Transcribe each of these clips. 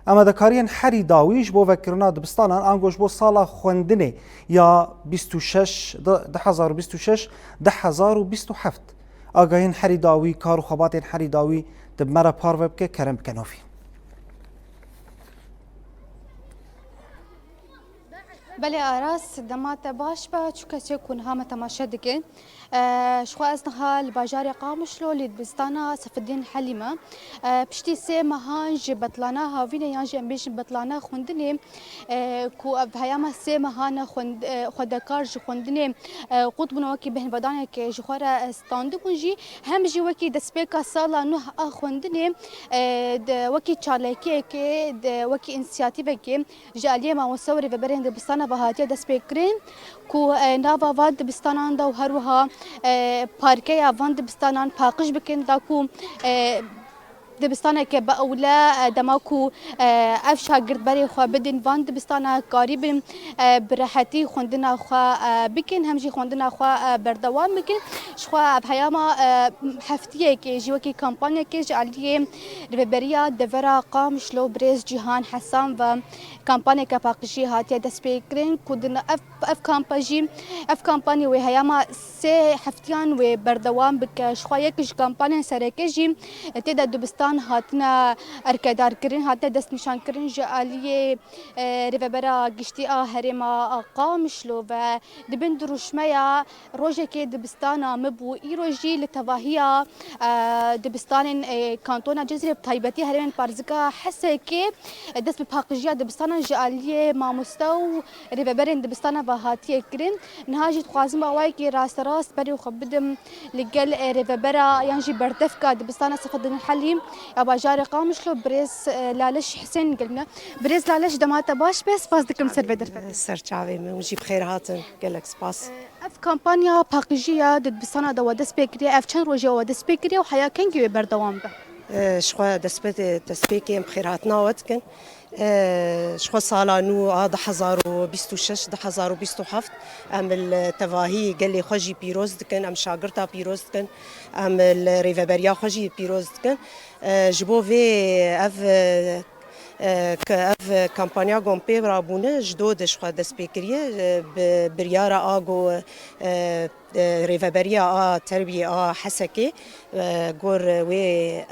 اما دکارین حری داویش بو وکرنا دبستانان انگوش بو سالا خوندنه یا 26 2026 2027 آگاهین حری داوی کار و خبات حری داوی دب مرا پارو بکه کرم بکنوفی. بله آراس دمات باش با چوکا چکون هام تماشا دکن شخو ازنها الباجار قامشلو لدبستانا سيف الدين حليمة بشتي سي مهانج بطلانا هافينا يانج امبيش بطلانا خوندني كو بهياما سي مهانا خدكارج خوندني قطبنا وكي بهن بدانا كي جخورا ستاندو كونجي هم جي وكي دسبيكا سالا نوح خوندني وكي تشارليكي كي وكي انسياتيفا كي جاليه ما مصوري ببرين دبستانا بهاتيا دسبيكرين كو نافا فاد دبستانان دا وهروها پارکه وان دبستانان پاقش بکن داکو دبستانه که با اولا دماکو اف شاگرد بری خو بدین وان دبستانه کاری بیم برحتی خوندنا خو بکن همجی خوندنا خو بردوام بکن شخو بهیاما هفتیه که جوکی کمپانیا که جالیه ربریا دورا قام شلو برز جهان حسام و کمپانیا که پاقشی هاتیه دست بکرین کدن اف کمپانیا و هیاما سه هفتیان و بردوام بک شخو یکش کمپانیا سرکجی تدا دبستان هاتنا ارکدار کرین هاتنا دست نشان کرین جالیه ربرا گشتی هرما قامشلو و دبن دروشمیا روزه که دبستانا مبو ایروجی لتواهیا دبستان کانتونا جزیره بطایبتی هرمن پارزگا حسه که دست بپاقجیا دبستانا جالیه ماموستو ربرن دبستانا بهاتیه کرین نهاجی خوازم باوای که راست راست بری خبدم لقل ربرا یانجی بردفکا دبستانا صفد الحليم ابا جاري قامشلو بريز لالش حسين قلنا بريز لالش دماتا باش بس باز دكم سر بدر سرچاوي ونجيب خير هاتن قالك سباس اف كامبانيا باقجيه دد بسنه دو دس بيكري اف چن روجه و دس بيكري وحيا كنجي بردوام به شخوا دس بيكي بخير هاتنا وتكن شخو سالا نو 2026 2027 ام التواهي قال لي خوجي بيروز دكن ام شاغرتا بيروز دكن ام الريفابريا خوجي بيروز دكن جبو في اف كاف كامبانيا غومبي رابونه جدود شخو دس بيكريه بريارا اغو ريفابريا تربيه حسكي غور وي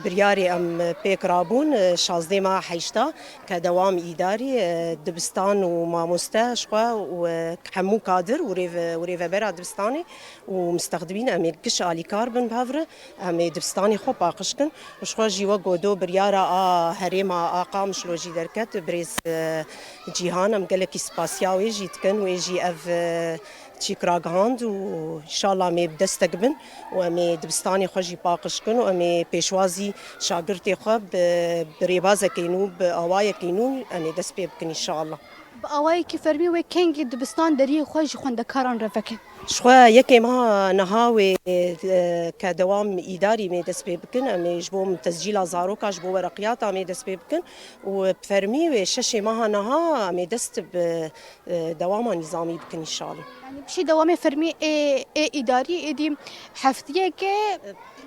برياري ام بيك رابون شازدي ما حيشتا كدوام اداري دبستان وماموستا شخوا وحمو كادر وريفابرا دبستاني ومستخدمين امي كش الي كاربن بافر امي دبستاني خو باقشكن وشخوا جيوا غودو بريارا هريما قامش لوجي دركت بريز جيهان ام قالك سباسياوي جيتكن ويجي اف تشيكرا غاند وان شاء الله مي بدستقبن ومي دبستاني خوجي باقشكن ومي بيشوازي شاگرتي خو بريبازه كينو باوايه كينو اني دست بيبكن ان شاء الله باواي كفرمي وكينجي دبستان دري خوج خوندكاران رفكن شخوا يكي ما نهاوي كدوام إداري مي دس بيبكن أمي جبوم تسجيل زاروكا جبو ورقيات أمي دس بيبكن وبفرمي وششي ماها نها أمي دست بدوام نظامي بكن إن شاء الله يعني بشي دوامي فرمي إداري إدي حفتيه كي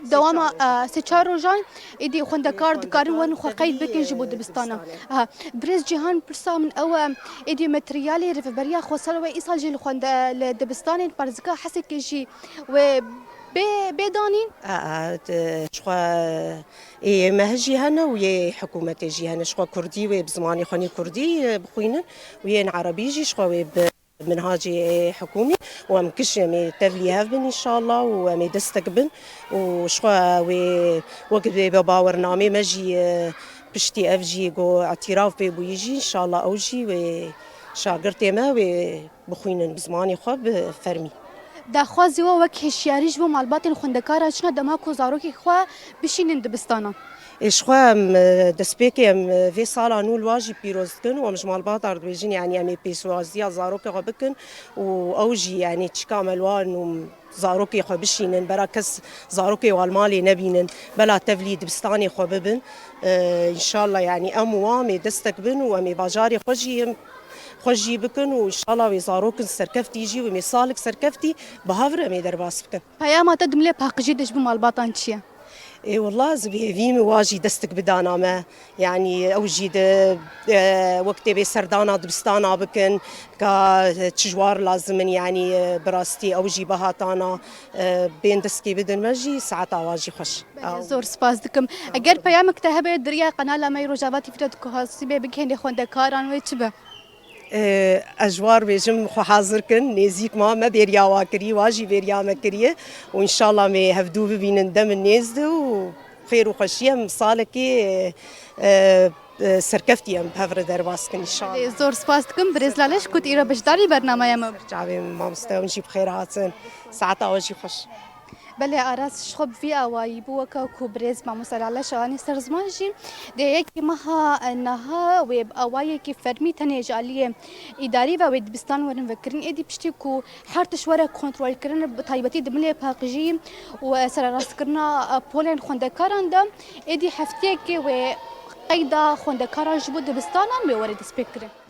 دوام سچار روزان ایدی خوندکار دکارن ون خو قید بکن جبو دبستانا برز جهان پرسا من او ایدی متریالی رفبریا خو سال و ایسال جل خوند دبستان پرزکا حسک جی و بدانين شخوا اي مهجي هنا ويا حكومه جي هنا شخوا كردي وبزماني خاني كردي بخوينا ويا عربي جي شخوا منهاجي حكومي ومكش مي تفلي هافبن ان شاء الله ومي دستقبن وشخوا وقت بباور نامي مجي بشتي افجي جو اعتراف بيبو يجي ان شاء الله اوجي وشاغرتي ما بخوينا بزماني خو بفرمي داخوازی و وک هشیاریش بو مالبات خوندکار چنا دماکو زاروکی خو بشینن دبستانا إشخوا دسبيكي في صالة نول واجي بيروزكن ومجمال باطر بيجين يعني أمي بيسوازيا زاروكي غبكن وأوجي يعني تشكام ألوان زاروكي خو بشينن براكس زاروكي والمالي نبينن بلا تفليد بستاني خو ببن إن شاء الله يعني أموامي دستكبن وأمي باجاري خوجي بكن وإن شاء الله ويزاروكن سركفتي يجي ومثالك سركفتي بهافر أمي درباس بكن هيا ما تدملي باقجي دش بمالباتان تشيا إيه والله زبي فيم واجي دستك بدانا ما يعني أوجد وقت بسردانا دبستانا بكن كتجوار لازم يعني براستي أوجي بهاتانا بين دسكي بدن مجي ساعات واجي خوش زور سپاس دکم اگر پیامک ته به دریا قناه ما روجاواتی فیدت که هستی به بگهنی خونده کاران و چه به أجوار بيجم خو حاضر كن نزيك ما بيريا واكري واجي بيريا مكريه وإن شاء الله ما هفدو ببين دم الناس وخير وخشيه مصالكي سركفتي ام بهفر درباسكن إن شاء الله زور سپاس دکم برزلالش کت ایرا بجداری برنامه ما جابي ما مستوى نجيب خير هاتن ساعتها واجي خوش بله آراس شخب في أواي بوكا كوبريز ما مسألة شاني سرزمانجي ده يكي مها نها ويب أواي كي فرمي تنجالية إداري و ويد بستان ورن فكرين إدي بشتي كو حرتش ورا كنترول كرن بطيبتي دملي باقجي وسر راس كرنا بولين خوندكاران دا إدي حفتيكي و قيدا خوندكاران جبود بستانا مورد سبيكرين